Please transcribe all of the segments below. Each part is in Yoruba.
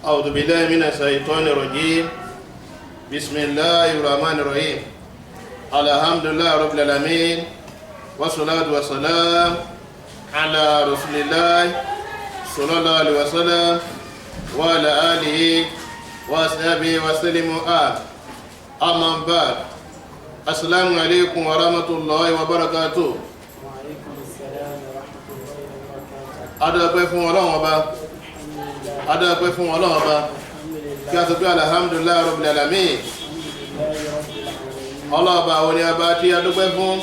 أعوذ بالله من الشيطان الرجيم بسم الله الرحمن الرحيم الحمد لله رب العالمين والصلاة والسلام على رسول الله صلى الله عليه وسلم وعلى آله وصحبه وسلم أما بعد السلام عليكم ورحمة الله وبركاته. وعليكم السلام ورحمة الله وبركاته. adúpẹ́ fún Ọlọ́run Ọba adúpẹ́ fún Ọlọ́run Ọba kí a sọ pé alhamdulillahi rabbil alamin. Ọlọ́run Ọba òní ọba tí a dúpẹ́ fún,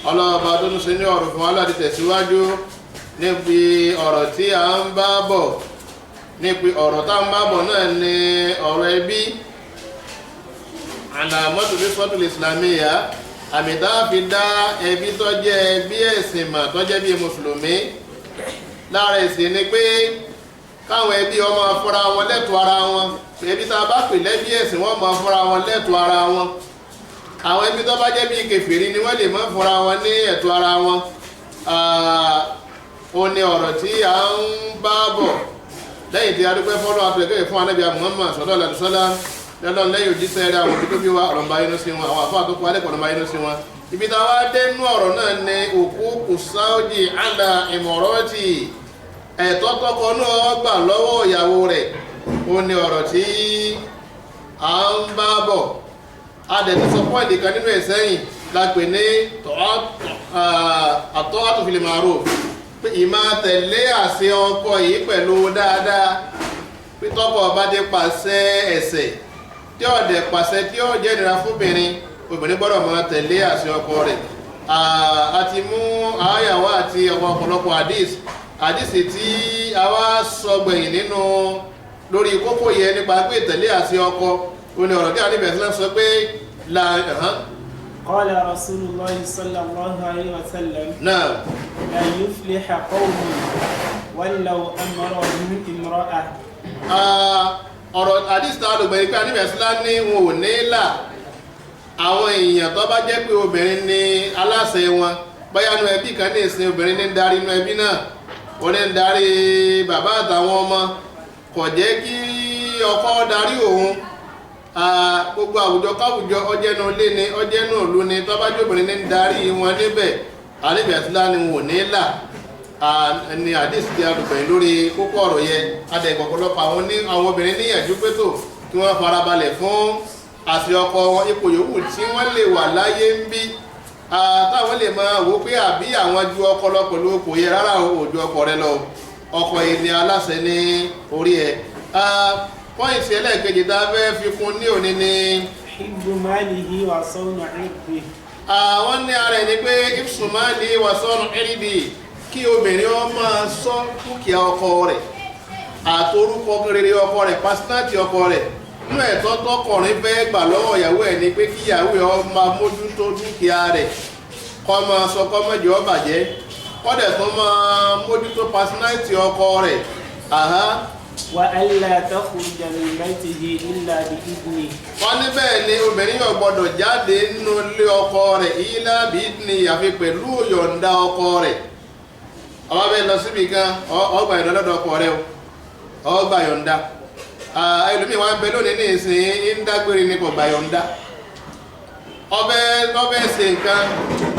Ọlọ́run Ọba tó ń ṣe ní ọ̀rọ̀ fún aláàdì tẹ̀síwájú níbi ọ̀rọ̀ tí a ń bá bọ̀. Níbi ọ̀rọ̀ tá ń bá bọ̀ náà ni ọ̀rọ̀ ẹbí, alamatu biswatul islamiyya, àmì tá a fi dá ẹbí tó jẹ́ ẹbí ẹ̀sìn mà tó jẹ́ bí mùsùlùmí. Lára ẹ̀sìn ni pé káwọn ẹbí ọmọ fúnra wọn lẹ́tọ̀ọ́ ara wọn. Ẹbí tá a bá pè lẹ́bí ẹ̀sìn wọ́n máa fúnra wọn lẹ́tọ̀ọ́ ara wọn. Àwọn ẹbí tó bá jẹ́ bí kèfèrí ni wọ́n lè má fúnra wọn ní ẹ̀tọ́ ara wọn. Ó ní ọ̀rọ̀ tí a ń bá bọ̀ lẹ́yìn tí a dúpẹ́ fọ́lọ́ àtúnkẹ́ fún Ànábì Muhammad sallallahu alaihi wasallam lọ́dọ̀ lẹ́yìn òjíṣẹ́ rẹ̀ àwọn òbí tó bí wa ọ̀rọ̀ ń bá inú sí wọn, àwọn àfáà tó kọ́ alẹ́kọ̀ọ́ ń bá inú sí wọn. Ibi tá a wá dé nú ọ̀rọ̀ náà ni òkú kùsáójì àlà ìmọ̀rọ́tì, ẹ̀tọ́ tọkọ náà gbà lọ́wọ́ ìyàwó rẹ̀. Ó ní ọ̀rọ̀ tí a ń bá bọ̀. A dẹ̀ ti sọ pọ́ìntì kan nínú ẹ̀sẹ́yìn la pè ní at-ta'atu fil ma'ruf, pé ìmá tẹ̀lé àṣẹ ọkọ yìí pẹ̀lú dáadáa. Pé tọ́kọ bá dé pàṣẹ ẹ̀ṣẹ̀ tí ó dẹ̀ pàṣẹ tí ó jẹ́ ìnira fúnbìnrin, obìnrin gbọ́dọ̀ máa tẹ̀lé àṣẹ ọkọ rẹ̀. A ti mú àyàwó àti ọ̀pọ̀lọpọ̀ àdísì tí a wá sọ gbẹ̀yìn nínú lórí kókó yẹ nípa pé tẹ̀lé àṣẹ ọkọ. Ó ní ọ̀rọ̀ tí a níbẹ̀ sílẹ̀ sọ pé قال رسول الله صلى الله عليه وسلم náà لا يفلح قوم ولو أمرهم امرأة. ọ̀rọ̀ àdísì tá a lò gbẹ̀yìn pé a níbẹ̀ sílẹ̀ ní wọn ò ní là àwọn èèyàn tó bá jẹ́ pé obìnrin ni aláṣẹ wọn, bóyá inú ẹbí kan ní ìsìn obìnrin ní ń darí inú ẹbí náà, ó ní ń darí bàbá àtàwọn ọmọ, kò jẹ́ kí ọkọ darí òun. Gbogbo àwùjọ káwùjọ ọjẹ́nu ilé ni ọjẹ́nu ìlú ni tó bá jẹ́ obìnrin ní ń darí wọn níbẹ̀, àníbẹ̀sílá ni wọn ò ní là. Ni àdìsí ti àdùgbẹ̀yìn lórí kókó ọ̀rọ̀ yẹ adẹ̀gbọ̀pọ̀lọpọ̀ àwọn obìnrin níyànjú pétò kí wọ́n farabalẹ̀ fún àti ọkọ wọn, ipò yòówù tí wọ́n lè wà láyé ń bí. Táwọn lè máa wò pé àbí àwọn ju ọkọ lọ pẹ̀lú okò yẹ, rárá òjò ọkọ rẹ lọ, ọkọ yìí ni aláṣẹ ní orí ẹ. Pọ́ìntì ẹlẹ́ẹ̀kejì tá a fẹ́ fi kún ní òní ni حب ماله وصون عرضه. àwọn ní ara ẹni pé ìfṣùmáàlì wà sọ́nù ẹ̀rídì, kí obìnrin ó máa ṣọ́ dúkìá ọkọ rẹ̀ àtorúkọ rere ọkọ rẹ̀, pásítátì ọkọ rẹ̀. Nínú ẹ̀tọ́ tọkùnrin fẹ́ gbà lọ́wọ́ ìyàwó ẹ̀ ni pé kí ìyàwó ẹ̀ ó máa mójútó dúkìá rẹ̀, kó máa sọ kó má jẹ́ ó bàjẹ́, kó dẹ̀ tó máa mójútó pásítátì ọkọ rẹ̀. وألا تخرج من بيته إلا بإذنه. Wọ́n ní bẹ́ẹ̀ ni obìnrin yóò gbọ́dọ̀ jáde nínú ilé ọkọ rẹ̀ ilá bídìní, àfi pẹ̀lú yọ̀ǹda ọkọ rẹ̀. Ọba bẹ́ẹ̀ lọ síbi kan ọgbà yọ̀ǹda lọ́dọ̀ ọkọ rẹ̀ o, ọgbà yọ̀ǹda. Ẹlòmíì wá ń bẹ lónìí ní ìsìn ń dágbére ní kò gbà yọ̀ǹda. Ọbẹ̀ ṣe nǹkan,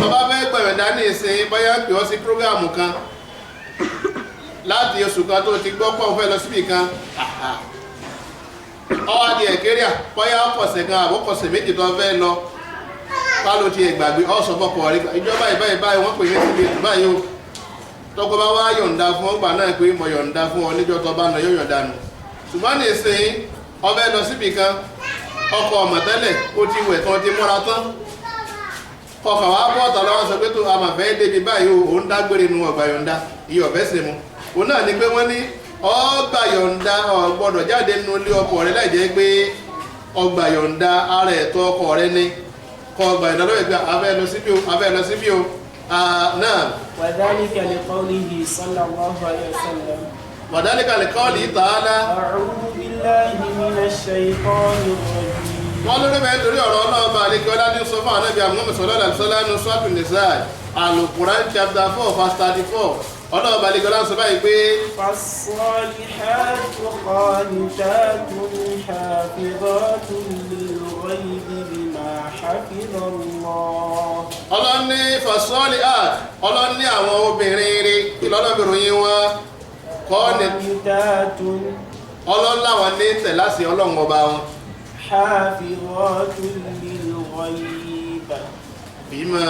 ọba bẹ́ẹ̀ gbà yọ̀ǹda ní ìsìn bóyá pè ọ́ sí prógáàmù kan láti oṣù kan tó ti gbọ́ pọ̀ fẹ́ lọ síbì kan. Ọwá di ẹ̀kẹ́rìà bóyá ọkọ̀sẹ̀ kan àbọ̀kọ̀sẹ̀ méjì tó fẹ́ lọ, pálọ̀ ti ẹ̀gbàgbé ọ̀sọ̀bọ̀kọ̀ rẹ̀ ìjọba ìbáyìí wọ́n pè ní síbi ètò báyìí o. Tọ́kọ bá wá yọ̀ǹda fún ọgbà náà pé mo yọ̀ǹda fún ọ níjọ́ tó bá nà yóò yọ̀ǹda nù. Ṣùgbọ́n ní ìsìn ọbẹ̀ lọ síbì kan, ọkọ̀ ọmọ tẹ́lẹ̀ ó ti wẹ̀ tán ti múra tán. Ọkọ̀ wá bọ́ ọ̀tà lọ́wọ́ sọ pé tó a mà fẹ́ débi báyìí o, òun dágbére nu ọgbà yọ̀ǹda, iye ọ̀bẹ sì mu. Òun náà ni pé wọ́n ní ọgbà yọ̀ǹda ọ̀gbọ́dọ̀ jáde nínú ilé ọkọ rẹ̀ láì jẹ́ pé ọgbà yọ̀ǹda ara ẹ̀tọ́ ọkọ rẹ̀ ní kọ ọgbà yọ̀ǹda lọ́wọ́ ìgbà abẹ́ lọ síbí o. Náà وذلك لقوله صلى الله عليه وسلم وذلك لقوله تعالى أعوذ بالله من الشيطان الرجيم. wọ́n lórí bẹ́ẹ̀ torí ọ̀rọ̀ ọlọ́ọ̀bà àlekẹ́ ọlá ní sọ fún Ànábì Muhammad sallallahu alaihi wasallam ní Suratul Nisa, Al-Quran chapter 4 verse 34. Ọlọ́ọ̀bà àlekẹ́ ọlá sọ báyìí pé فالصالحات قانتات حافظات للغيب بما حفظ الله. ọlọ́ni fasọ́ọ̀lì art ọlọ́ni àwọn obìnrin rí ìlọ́lọ́bìnrin wọn قانتات ọlọ́láwọn ní tẹ̀láṣì ọlọ́run ọba wọn حافظات للغيب bímọ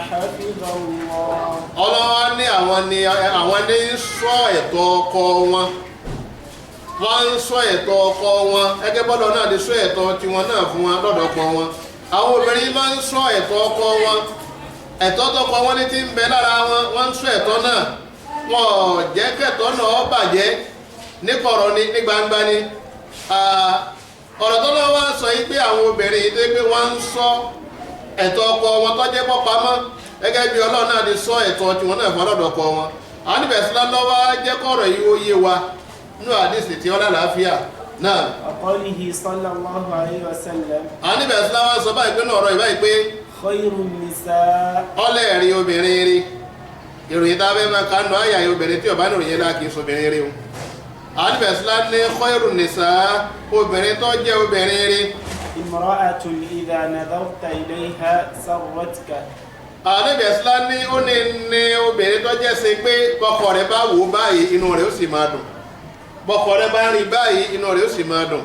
حفظ الله. ọlọ́wọ́ ní àwọn ní ṣọ́ ẹ̀tọ́ ọkọ wọn wọ́n ń ṣọ́ ẹ̀tọ́ ọkọ wọn ẹgẹ́ bọ́dọ̀ náà di ṣọ́ ẹ̀tọ́ tiwọn náà fún wọn lọ́dọ̀ ọkọ wọn àwọn obìnrin máa ń ṣọ́ ẹ̀tọ́ ọkọ wọn ẹ̀tọ́ tọkọ wọn ní ti ń bẹ lára wọn wọ́n ń ṣọ́ ẹ̀tọ́ náà wọn ò jẹ́ kẹ̀tọ́ náà bàjẹ́ ní kọ̀rọ̀ ní gbangba ni ọ̀rọ̀ tó lọ́wọ́ sọ yìí pé àwọn obìnrin tó pé wọ́n ń ṣọ́ ẹ̀tọ́ ọkọ wọn tó jẹ́ pọ́pamọ́ gẹ́gẹ́ bí Ọlọ́run náà ti ṣọ́ ẹ̀tọ́ tiwọn náà fún ọlọ́dọ̀ ọkọ wọn àwọn níbẹ̀ sílá lọ́wọ́ jẹ́ kọ̀rọ̀ yìí ó yé wa nínú àdìsí tí ọlá làáfíà náà. وقوله صلى الله عليه وسلم àwọn níbẹ̀ sílá wá sọ báyìí pé náà ọ̀rọ̀ ìbáyìí pé خير النساء ọlẹ́ẹ̀rí obìnrin rí ìròyìn tá a fẹ́ máa kánú àyà obìnrin tí ọba ní ìròyìn náà kì í sobìnrin rí o àwọn níbẹ̀ sílá ní khairu nisa obìnrin tó jẹ́ obìnrin rí امرأة إذا نظرت إليها سرتك. àníbẹ̀ sílá ní ó ní obìnrin tó jẹ́ sí pé bọ́kọ rẹ̀ bá wò báyìí inú rẹ̀ ó sì máa dùn bọ́kọ rẹ̀ bá rí báyìí inú rẹ̀ ó sì máa dùn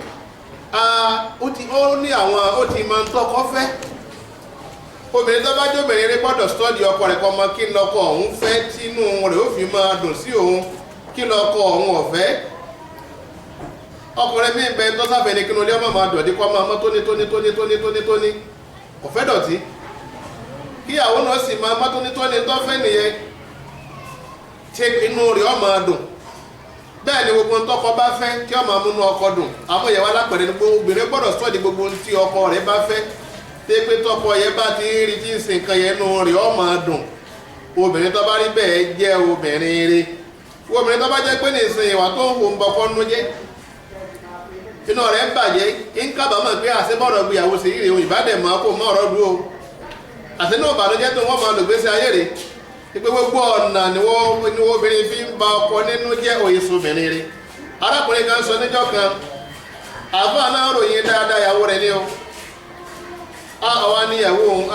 ó ní àwọn ó ti máa ń tọ́kọ fẹ́ obìnrin tó bá jẹ́ obìnrin rí gbọ́dọ̀ stọ́dì ọkọ rẹ̀ kọ́ mọ kí lọ́kọ òun fẹ́ tínú rẹ̀ ó fi máa dùn sí òun kí lọ́kọ òun ọ̀fẹ́ ọkùnrin mi bẹ tó sáfẹ́ ní kínú ilé ọmọ máa dọ̀dí kọ́ máa mọ́ tóní kò fẹ́ dọ̀tí kíyàwó náà sì máa mọ́ tóní tó fẹ́ nìyẹn tí inú rẹ̀ ó máa dùn bẹ́ẹ̀ ni gbogbo tọkọ bá fẹ́ kí ó máa múnú ọkọ dùn àwọn ìyàwó alápẹ̀rẹ̀ ní gbogbo obìnrin gbọ́dọ̀ sọ́ọ̀dì gbogbo tí ọkọ rẹ̀ bá fẹ́ tí pé tọkọ yẹn bá ti rí tí ń sin nǹkan yẹn inú rẹ̀ ó máa dùn obìnrin tó bá rí bẹ́ẹ̀ jẹ́ obìnrin rí obìnrin tó bá jẹ́ pé ní ìsìn ìwà tó ń hù ń bọkọ́ nú jẹ́ inú rẹ̀ ń bàjẹ́ ń kábàámọ̀ pé àṣebọ̀rọ̀ gbìyàwó sí ìrìn òun ìbádẹ̀ mọ́ kó mọ́ ọ̀rọ̀ dúró àti náà bànújẹ́ tó wọ́n máa lò gbèsè ayé rẹ̀ pé gbogbo ọ̀nà ni wọ́n obìnrin fi ń ba ọkọ nínú jẹ́ òyìnbó obìnrin rẹ̀ arákùnrin kan sọ níjọ́ kan àbá náà ròyìn dáadáa ìyàwó rẹ̀ ní o àwa níyàwó òun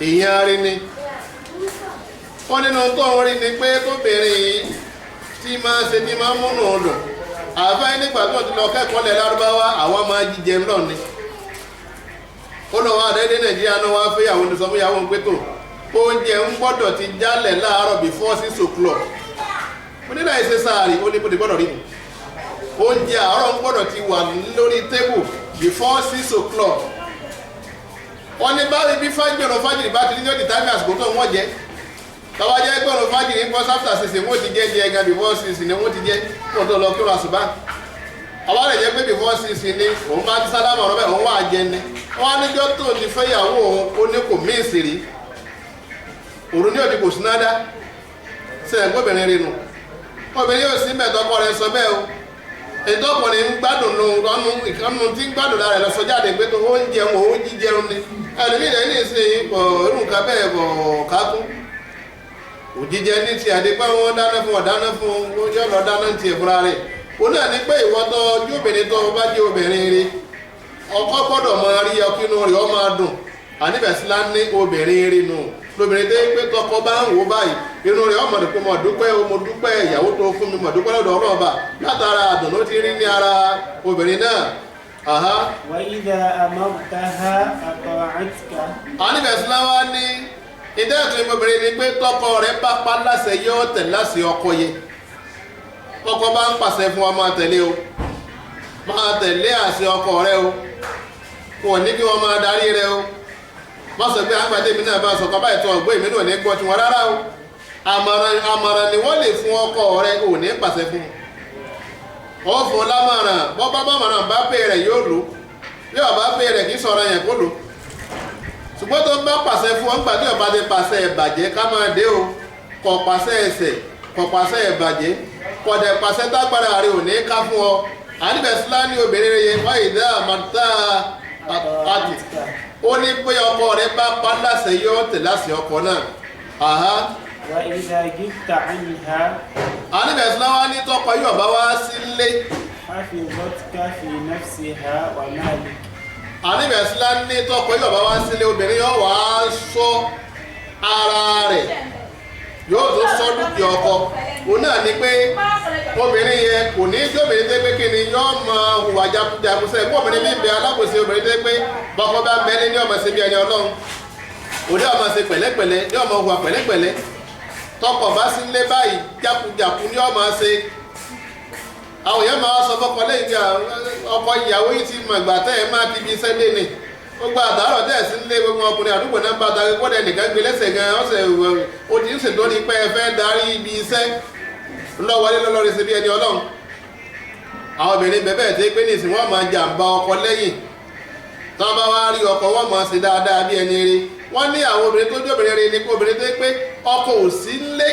èèyàn rí ni wọ́n nínú tó ń rí ni pé tóbìnrin yìí tí máa ṣe tí máa múnú dùn àbá nígbà tó ti lọ kẹ́kọ̀ọ́ lẹ̀ lárúbáwá àwọn máa jíjẹ ńlọ ni ó lọ wá dédé Nàìjíríà náà wá fẹ́yàwó ní sọ fúnyàwó ń pé tó oúnjẹ ń gbọ́dọ̀ ti jálẹ̀ láàárọ̀ before 6 o'clock mo nílò ìṣe sáàrì ó ní bó ti gbọ́dọ̀ rí mi oúnjẹ àárọ̀ ń gbọ́dọ̀ ti wà lórí tébù before 6 o'clock wọ́n ní bá ibi fájìrì bá ti ní yóò di time àsìkò tó wọ́n jẹ́ tọ́wọ́ jẹ́ gbọ́dọ̀ fájìrì ń bọ́ after 6 wọ́n ti jẹ́ ẹgan before 6 ni wọ́n ti jẹ́ kó tó lọ kírun àsùbá àwọn rẹ̀ jẹ́ pé before 6 ni òun bá ti sálámà ọ̀rọ̀ bẹ́ẹ̀ òun wà jẹ ni wọ́n á níjọ́ tó ti fẹ́yàwó òun ó ní kò mí ìsìrí òun ní òdì kò sí náà dá sẹ́yìn gbọ́bìnrin rí nu obìnrin yóò sí mẹ́tọ́ ọkọ rẹ̀ sọ bẹ́ẹ̀ o ètò ọkùnrin ń gbádùn nù ọ̀nù ìkànnù tí ń gbádùn lára ẹ̀ lọ sọ jáde pé tó oúnjẹ wọn òun jíjẹun ni ẹlòmíì rẹ̀ ní ìsìn pọ̀ irú nǹkan bẹ́ẹ̀ bọ̀ kákún òjíjẹ ní ti àdépá wọn dáná fún ọ̀dáná fún oúnjẹ lọ dáná ti ẹ̀fúnra rẹ̀ ó náà ní pé ìwọ tó ojú obìnrin tó bá jẹ́ obìnrin rí ọkọ gbọ́dọ̀ máa rí ọkínú rẹ̀ ó máa dùn àníbẹ̀sílá ní obìnrin rí nù lóbìnrin tó pé tọkọ bá ń wò báyìí inú rẹ̀ ọmọ rẹ̀ pé mo dúpẹ́ ìyàwó tó fún mi mo dúpẹ́ lọ́dọ̀ ọlọ́ọ̀bà látara àdùnnú tí rí ní ara obìnrin náà. وإذا أمرتها أطاعتك. àníbẹ̀sílá wá ní ìdẹ́ẹ̀tún obìnrin ni pé tọkọ rẹ̀ bá pa láṣẹ yóò tẹ̀ láṣẹ ọkọ yẹ tọkọ bá ń pàṣẹ fún wa máa tẹ̀lé o máa tẹ̀lé àṣẹ ọkọ rẹ o kò ní kí wọ́n máa darí rẹ o má sọ pé àgbàdé mi náà bá sọ kọ́ báyìí tó ọgbọ́n èmi náà ní gbọ́ tí wọ́n rárá o àmọ̀ràn ni wọ́n lè fún ọkọ rẹ ò ní pàṣẹ fún un ó fún lámọ̀ràn bọ́ bá bàmọ̀ràn bá pè rẹ̀ yóò lò bí ọba pè rẹ̀ kì í sọ̀rọ̀ yẹn kó lò ṣùgbọ́n tó ń bá pàṣẹ fún wọn gbàdé ọba ti pàṣẹ ìbàjẹ́ ká máa dé o kọ̀ pàṣẹ ẹsẹ̀ kọ̀ pàṣẹ ìbàjẹ́ kọ̀dẹ̀ pàṣẹ tágbára rẹ̀ ò ní ká fún ọ àníbẹ̀sílá ní obìnrin rẹ̀ wọ́n ìdá àmọ́tá àti ó ní pé ọkọ rẹ̀ bá pa láṣẹ yóò tẹ̀ láṣẹ ọkọ náà وإذا غبت عنها àníbẹ̀sílá wá ní tọ́kọ yóò bá wá sílé حفظتك في نفسها ومالك. àníbẹ̀sílá ní tọ́kọ yóò bá wá sílé obìnrin yóò wá sọ ara rẹ̀ yóò tó sọ dúkìá ọkọ òun náà ni pé obìnrin yẹn kò ní tí obìnrin tẹ́ pé kí ni yóò mọ hùwà jagunjagun sẹ́yìn kó obìnrin bí bẹ alákòóso obìnrin tẹ́ pé bọ́kọ bá mẹ́ni ní ọmọ ṣe bí ẹni ọlọ́run òun ní ọmọ ṣe pẹ̀lẹ́pẹ̀lẹ́ ní ọmọ hùwà pẹ̀lẹ́pẹ̀lẹ́ tọkọ bá sí lé báyìí jákujàku ní ọmọ ṣe àwọn èèyàn máa sọ fọkọ lẹ́yìn tí ọkọ ìyàwó yìí ti mọ̀ ìgbà tẹ́ ẹ máa kí ibi iṣẹ́ lé ni gbogbo àtàrọ̀ tẹ́ ẹ̀ sí lé gbogbo ọkùnrin àdúgbò náà bá darí kọ́dẹ̀ nìkan gbé lẹ́sẹ̀ gan ọ̀sẹ̀ ó ti ń ṣètò ní pé ẹ fẹ́ darí ibi iṣẹ́ ńlọ́wọlé lọ́lọ́rin sí bí ẹni ọlọ́run àwọn obìnrin bẹ̀bẹ̀ tí pé nìsín wọ́n máa jàǹbá ọkọ lẹ́yìn tí wọ́n bá wá rí ọkọ wọ́n máa ṣe dáadáa bí ẹni rí wọ́n ní àwọn obìnrin tó jẹ́ obìnrin rí ni pé obìnrin tó pé ọkọ ò sí lé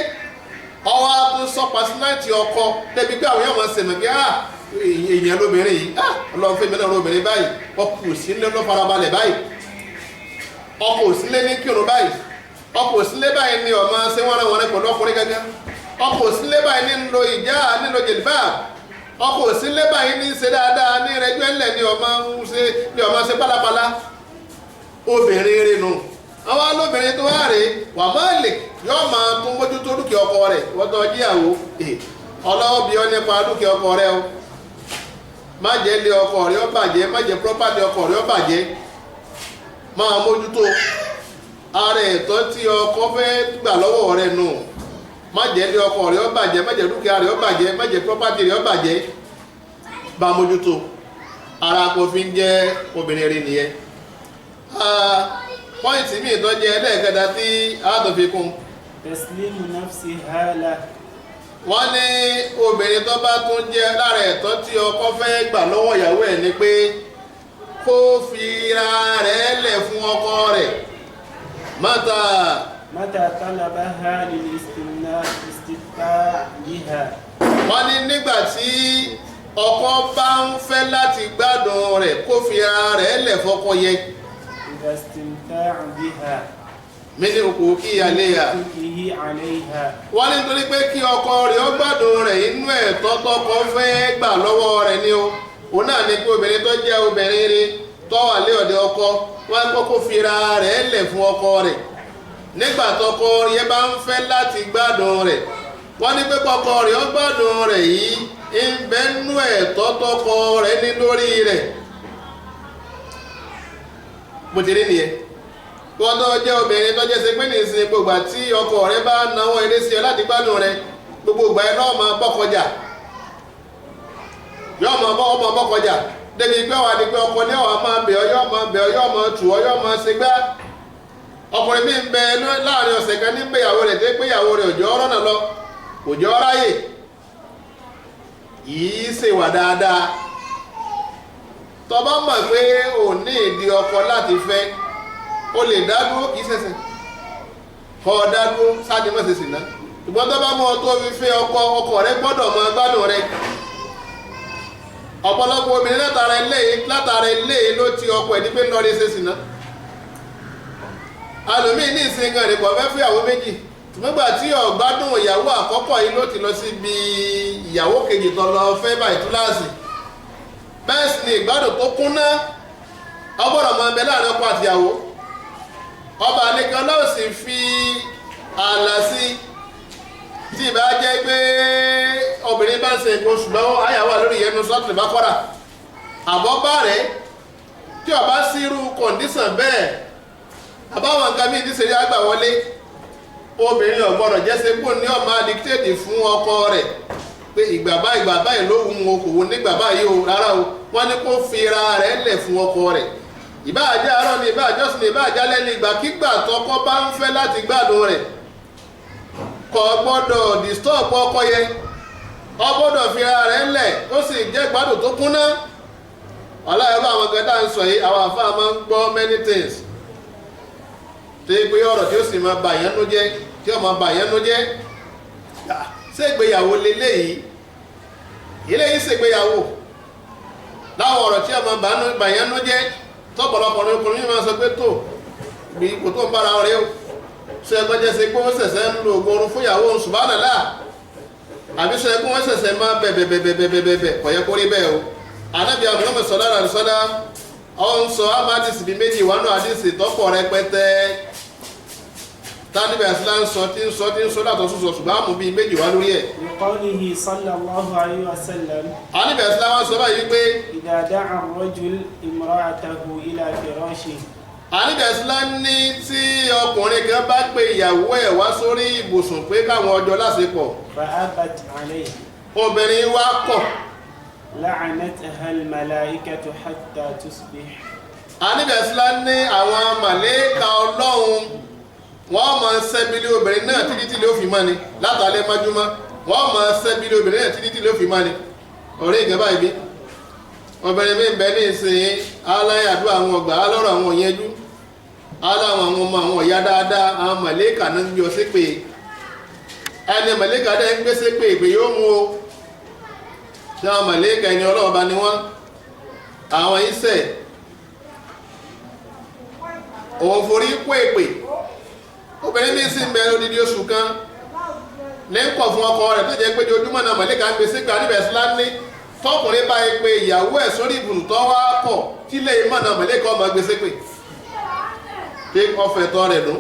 ọwọ́ tó sọ pàṣínáìtì ọkọ débi pé àwọn yóò máa ṣèmọ̀ pé èèyàn lóbìnrin yìí ọlọ́run fẹ́mi náà lóbìnrin báyìí ọkọ ò sí lé ló farabalẹ̀ báyìí ọkọ ò sí lé ní kírun báyìí ọkọ ò sí lé báyìí ní ọmọ ṣé wọ́n rán wọn rẹ pẹ̀lú ọkùnrin gẹ́gẹ́ ọkọ ò sí lé báyìí ní lo ìjà nílò jìlbà ọkọ ò sí lé báyìí ní ṣe dáadáa ní rẹjọ́ ẹ̀lẹ̀ ní ọmọ ṣe pálapàla obìnrin rẹ̀ nù àwọn alóbìnrin tó wá rèé wà máa lè yọ máa tún mójútó dúkìá ọkọ rẹ̀ wọ́n tó jíyàwó ọlọ́wọ́ bí ọ nípa dúkìá ọkọ rẹ̀ o má jẹ́ lé ọkọ rẹ̀ ó bàjẹ́ má jẹ́ property ọkọ rẹ̀ ó bàjẹ́ máa mójútó ara ẹ̀tọ́ tí ọkọ fẹ́ gbà lọ́wọ́ rẹ̀ nù má jẹ́ lé ọkọ rẹ̀ ó bàjẹ́ má jẹ́ dúkìá rẹ̀ ó bàjẹ́ má jẹ́ property rẹ̀ ó bàjẹ́ bá mójútó ara kò fi ń jẹ́ obìnrin rẹ̀ nìyẹn. pọ́ìntì míì tó jẹ́ ẹlẹ́ẹ̀kẹta tí a tó fi kún. Taslimu nafsiha lahu. wọ́n ní obìnrin tó bá tún jẹ́ lára ẹ̀tọ́ tí ọkọ fẹ́ gbà lọ́wọ́ ìyàwó ẹ̀ ni pé kó fi ra rẹ̀ lẹ̀ fún ọkọ rẹ̀ mata talabaha lil istimta' biha. wọ́n ní nígbà tí ọkọ bá ń fẹ́ láti gbádùn rẹ̀ kó fi ra rẹ̀ lẹ̀ fọ́kọ yẹ. istimta' biha. Mini òkú kí àléyà. Wọ́n ní torí pé kí ọkọ rẹ̀ ó gbádùn rẹ̀ inú ẹ̀tọ́ tọ́kọ fẹ́ gbà lọ́wọ́ rẹ̀ ni o. Òun náà ni pé obìnrin tó jẹ́ obìnrin rí tó wà lé ọ̀dẹ̀ ọkọ wọ́n kọ́kọ́ fi ra rẹ̀ lẹ̀ fún ọkọ rẹ̀. Nígbà tọ́kọ yẹn bá ń fẹ́ láti gbádùn rẹ̀. Wọ́n ní pé kọ́kọ rẹ̀ ó gbádùn rẹ̀ yìí ń bẹ nú ẹ̀tọ́ tọ́kọ rẹ̀ ní lórí rẹ̀. Mo ti rí nìyẹn. Wọ́n tó jẹ́ obìnrin tó jẹ́ ṣe pé ní ìsìn gbogbo àti ọkọ rẹ bá náwó eré sí ọ láti gbádùn rẹ gbogbo ìgbà ẹ náà máa bọ́kọjà yóò máa ọmọ bọ́kọjà débi pé wà ní pé ọkọ ní ọ̀wà máa bẹ̀ ọ yóò máa bẹ̀ ọ yóò máa tù ọ yóò máa ṣe gbá ọkùnrin mi ń bẹ láàrin ọ̀sẹ̀ kan ní gbéyàwó rẹ̀ dé gbéyàwó rẹ̀ òjò ọ̀rọ̀ náà lọ òjò ọ̀ráyè yìí ṣèwà dáadáa tó bá mọ̀ pé ò ní ìdí ọkọ láti fẹ́ o lè dádúró kìí ṣẹ̀ṣẹ̀ kọ́ dádúró sáàdì mọ́sẹ̀sì náà ṣùgbọ́n tó bá mọ́ tó fi fẹ́ ọkọ rẹ gbọ́dọ̀ mọ gbádùn rẹ ọ̀pọ̀lọpọ̀ obìnrin látara ilé ló ti ọkọ ẹ̀ ní pé lọ́rí ṣẹ̀ṣì náà alòmíì ní ìsìn gan rẹ̀ pọ̀ fẹ́ fẹ́ àwọn méjì nígbà tí ọ̀gbádùn ìyàwó àkọ́kọ́ yìí ló ti lọ sí ibi ìyàwó kejì tó lọ fẹ́ báyìí túláàsì bẹ́ẹ̀ sì ni ìgbádùn tó kúnná ọgbọ́dọ̀ mọ ẹbẹ láàrin ọkọ àtìyàwó ọba nìkan náà sì fi ààlà sí tí ìbá jẹ́ pé obìnrin bá ń ṣe nǹkan oṣù lọ́wọ́ àyàwó lórí ìyẹnu sọ́tìlì bá kọ́ra àbọ́bá rẹ̀ tí ọba sí irú kọ̀ǹdíṣàn bẹ́ẹ̀ àbáwọn nǹkan bíi ìdíṣẹ́lẹ̀ àgbà wọlé obìnrin ọ̀gbọ́dọ̀ jẹ́ ṣe kó ní ọmọ dictate fún ọkọ rẹ̀ pé ìgbà báyìí ló wù ú kò wù nígbà báyìí o rárá o wọ́n ní kó fi ra rẹ̀ lẹ̀ fún ọkọ rẹ̀ ìbáàjẹ́ àárọ̀ ni ìbáàjẹ́ ọ̀sìn ni ìbáàjẹ́ alẹ́ ni ìgbàkígbà tọkọ bá ń fẹ́ láti gbádùn rẹ̀ kò gbọ́dọ̀ disturb ọkọ yẹn ó gbọ́dọ̀ fi ra rẹ̀ lẹ̀ ó sì jẹ́ gbádùn tó kúnná ọláyọ̀bá àwọn gẹ́dá ń sọ yìí àwọn àfáà máa ń gbọ́ many things tí pé ọ̀rọ̀ tí ó sì máa bàyán nú jẹ́ tí ó máa bàyán nú jẹ́ ṣé ìgbéyàwó leléyìí eléyìí ṣègbéyàwó láwọn ọ̀rọ̀ tí ó máa bàyán nú jẹ́ tọ́pọ̀lọpọ̀ ọkùnrin máa sọ pé tó bí ipò tó ń bára rẹ̀ o ṣe ẹgbẹ́ jẹ́ sí pé wọ́n ṣẹ̀ṣẹ̀ ń lo oògùn oorun fún ìyàwó subhanallah àbí ṣe ẹgbẹ́ wọ́n ṣẹ̀ṣẹ̀ máa bẹ̀bẹ̀bẹ̀bẹ̀bẹ̀ kò yẹ kó rí bẹ́ẹ̀ o Ànábì Muhammad sallallahu alaihi wasallam ọ̀n sọ amadisi bíi méjì wánú àdìsí tọ́pọ̀ rẹpẹtẹ tánibẹ̀ àṣìlá ń sọ látọ̀ sọ̀sọ̀ ṣùgbọ́n àmú bíi méjì wá lórí ẹ̀. Liqawlihi sallallahu alayhi wa sallam. Àníbẹ̀ àṣìlá wọn sọ báyìí pé. Idha da'a ar-rajul imra'atahu ila firashihi. Àníbẹ̀ àṣìlá ní tí ọkùnrin kan bá pe ìyàwó ẹ̀ wá sórí ibùsùn pé káwọn ọjọ́ láṣepọ̀. Fa abat alayhi. Obìnrin wa kọ̀. La'anatha al-mala'ikatu hatta tusbih. Àníbẹ̀ àṣìlá ní àwọn màlẹ́kà Ọlọ́run wọ́n máa ṣẹ́bílé obìnrin náà títí tí ló fi mọ́ ni látàlẹ́ mọ́júmọ́ wọ́n máa ṣẹ́bílé obìnrin náà títí tí ló fi mọ́ ni ọ̀rẹ́ ìjọba ìbí obìnrin mi ń bẹ ní ìsìn aláyàdú àwọn ọgbà alọ́rọ̀ àwọn òyìnjú aláwọn àwọn ọmọ àwọn ọ̀yá dáadáa àwọn mọ̀lẹ́kà náà ń gbé ọ sí pé ẹni mọ̀lẹ́kà dẹ́ ń gbé sí pé ìpè yóò mú o tí àwọn mọ̀lẹ́kà ẹni ọlọ́ọ̀bá ni wọ́n àwọn iṣẹ́ òun forí kó èpè obìnrin bí sí ń bẹ odidi oṣù kan lẹ́ńkọ̀ fún ọkọ rẹ̀ tó jẹ́ pé ojúmọ́ náà mọ̀lẹ́kà ń gbé sí pé àníbẹ̀ síláńlé tọkùnrin bá yẹ pé ìyàwó ẹ̀ sórí ibùdó tó wá kọ̀ tí lè mọ̀ náà mọ̀lẹ́kà ọmọ gbé sí pé ọfẹ̀ tọ́ rẹ̀ dùn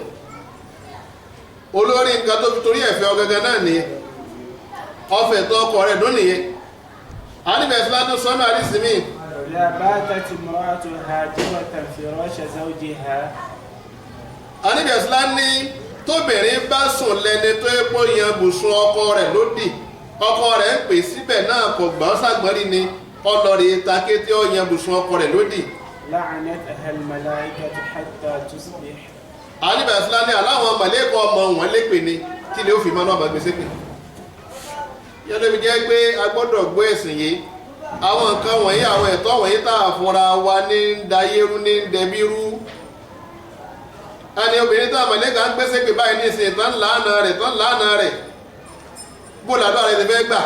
olórí nǹkan tó fi torí ẹ̀fẹ́ ọgẹ́gẹ́ náà nìyẹn ọfẹ̀ tọ́ ọkọ rẹ̀ dùn nìyẹn àníbẹ̀ síláńlé sọ́nà àdìsímì. la batat imra'atu hajiratan firasha zawjiha. àníbẹ̀ síláńlé tóbìnrin bá sùn lẹ́ni tó epo yan bùsùn ọkọ rẹ̀ lódì ọkọ rẹ̀ ń pè síbẹ̀ náà kò gbọ́n sàgbọ́nrí ni ọlọ́rin takété ó yan bùsùn ọkọ rẹ̀ lódì. la'anatha al-mala'ikatu hatta tusbih. àníbẹ̀ síláńlé aláwọn mọ̀lẹ́kọ̀ ọmọ wọn lépè ni kí ni ó fi máa náà bá gbèsè pè. yẹ́lẹ́bi jẹ́ pé a gbọ́dọ̀ gbọ́ ẹ̀sìn yìí àwọn nǹkan wọ̀nyí àwọn ẹ̀tọ́ wọ̀nyí tá a fúnra wa ní dayérú ní dẹbírú ẹni obìnrin tó àmàlẹ́gà ń gbẹ́sẹ̀ pé báyìí ní ìsìn tán láàánà rẹ̀ bó làdọ́ rẹ̀ ti fẹ́ gbà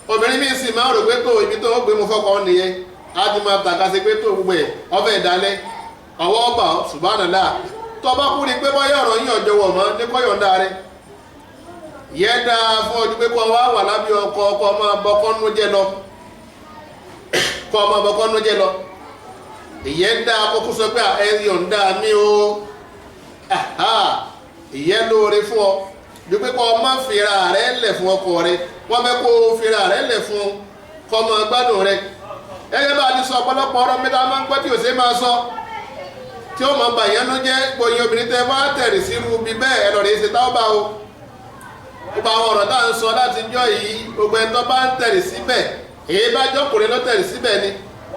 obìnrin mi sì máa rò pé tó ibi tó gbé mu fọ́kọ nìyẹn á ti máa tàka sí pé tó gbogbo ẹ̀ ọfẹ́ ìdálẹ́ ọwọ́ ọba subhanallah tó bá kú ni pé bọ́yọ̀ ọ̀rọ̀ yín ọ̀jọ̀ wọ̀ mọ́ ní kọ́yọ̀ǹda rẹ̀ yẹ dáa fún ọdún pé kọ́ wá wà lábẹ́ ọkọ ọkọ máa bọ́kọ́nú jẹ́ lọ ìyẹn dá akókó sọ pé ẹyọ ń dá mí o ìyẹn lóore fún ọ bí pé kọ́ má fira rẹ lẹ̀ fún ọkọ rẹ wọ́n fẹ́ kó fira rẹ lẹ̀ fún kọ́mọ gbádùn rẹ ẹgbẹ́ bá ti sọ ọ̀pọ̀lọpọ̀ ọ̀rọ̀ mẹ́ta máa ń pẹ́ tí ò sí máa sọ tí ó máa bà yẹn ló jẹ́ gbòyìn obìnrin tẹ wá tẹ̀rì sí irú bí bẹ́ẹ̀ ẹ lọ́ọ́ rí ṣe táwọn bá o gbogbo àwọn ọ̀rọ̀ tá à ń sọ láti jọ yìí gbogbo ẹni tó bá ń tẹ̀rì síbẹ̀ èyí bá jọkùnrin ló tẹ̀rì síbẹ̀ ni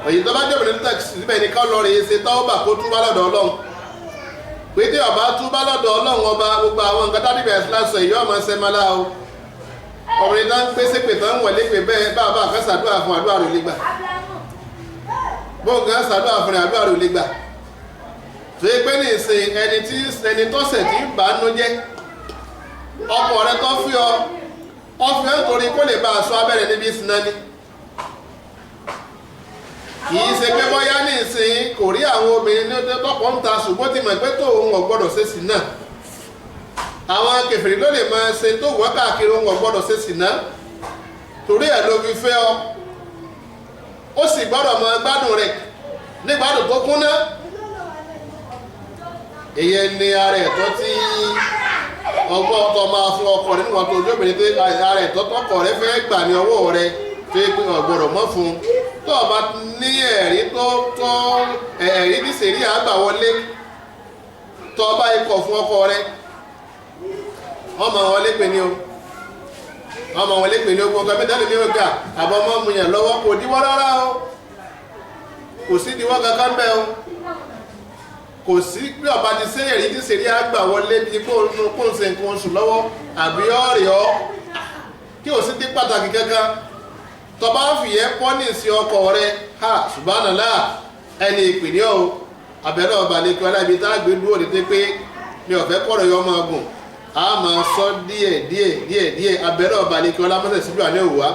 èyí tó bá jọkùnrin ló tẹ̀rì síbẹ̀ ni ká lọ́ọ́ rí ṣe táwọn bá kó túbá lọ́dọ̀ Ọlọ́run pé tí ọba túbá lọ́dọ̀ Ọlọ́run ọba gbogbo àwọn nǹkan dábìbì ẹ̀sìn lásọ èyí ọmọ sẹ́mọ́lá o ọkùnrin tó ń gbé sépè tó ń wọlé pé bẹ́ẹ̀ bá bá kan ṣàdúrà fún àdúrà rò lè gbà bóun kan ṣàdúrà fún àdúrà rò lè gbà tó yẹ pé ní ìsìn ẹni tọ́sẹ̀ tí ń bá nú jẹ́ ọkọ rẹ tó fi ọ ọfẹ nítorí kó lè bá aṣọ abẹ́rẹ́ níbi ìsinmi ni kì í ṣe pé bọ́yá ní ìsìn kò rí àwọn obìnrin ní tọ́pọ̀ ń ta ṣùgbọ́n ti mọ̀ pé tó òun ọ̀gbọ́dọ̀ ṣe sí náà àwọn kèfèrí ló lè máa ṣe tó wọ́ káàkiri òun ọ̀gbọ́dọ̀ ṣe sí náà torí ẹ̀ ló fi fẹ́ ọ ó sì gbọ́dọ̀ máa gbádùn rẹ̀ nígbàdùn tó kúnná èyẹ ni ara ẹ̀tọ́ tí ọgbọ́n tó máa fún ọkọ rẹ̀ níwọ̀n tó ojóbìnrin pé ara ẹ̀tọ́ tọkọ rẹ̀ fẹ́ gbà ní ọwọ́ rẹ̀ tó yẹ pé ọ̀gbọ̀dọ̀ mọ́ fún un tó o bá ní ẹ̀rí tó ẹ̀rí ní sèrí àgbà wọlé tó o bá ikọ̀ fún ọkọ rẹ̀ ọmọ wọn lé pè ní o ọmọ wọn lé pè ní o gbọ́n kọ́mẹ́tà lè ní o gbà àbọ̀ ọmọ mu yàn lọ́wọ́ kò díwọ́ rárá o kò sí díwọ́ kankan bẹ́ẹ̀ o kò sí bí ọba ti ṣe èrí tí ṣe rí àgbà wọlé bí kó ń ṣe nǹkan oṣù lọ́wọ́ àbí ọ̀rẹ́ ọ kí o sì dé pàtàkì kankan tọba fìyẹ́ pọ́nì sí ọkọ rẹ ha subhanallah ẹni ìpìlẹ̀ o abẹ́rẹ́ ọba lè kí ọlá ibi tá a gbé dúró ní pé mi ò fẹ́ kọ́rọ̀ yọ ọmọ ọgùn a máa sọ díẹ̀ abẹ́rẹ́ ọba lè kí ọlá mọ́sẹ̀ síbí àná òwúwa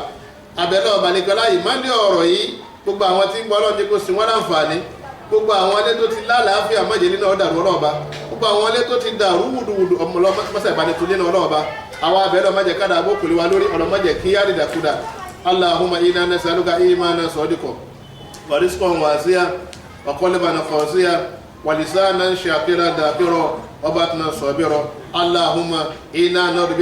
abẹ́rẹ́ ọba lè kí ọlá yìí má lé ọ̀rọ̀ yìí gbogbo àwọn tí ń gbọ́ ọlọ́run kó sí wọn láǹfààní gbogbo àwọn ilé tó ti lálàáfíà májèlé náà dàrú ọlọ́ọ̀ba gbogbo àwọn ilé tó ti dàrú wùdùwùdù ọmọlọ́mọsẹ̀ ìbánitulé náà ọlọ́ọ̀ba àwọn abẹ́rẹ́ ọmọdé kádà abókùnrin wa lórí ọlọ́mọdé kí á dìdàkudà Allahumma inna nas'aluka imanan sadiqan wa rizqan wasi'an wa qalban khashi'an wa lisanan shakiran dhakiran wa batnan sabiran Allahumma inna na'udhu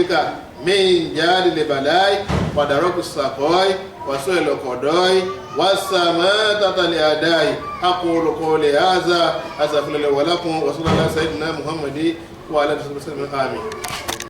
min jalil bala'i wa darakis saqa'i wa su'il qada'i والسماتة لأدائي أقول قولي هذا أستغفر الله ولكم وصلى الله على سيدنا محمد وعلى آله وصحبه آمين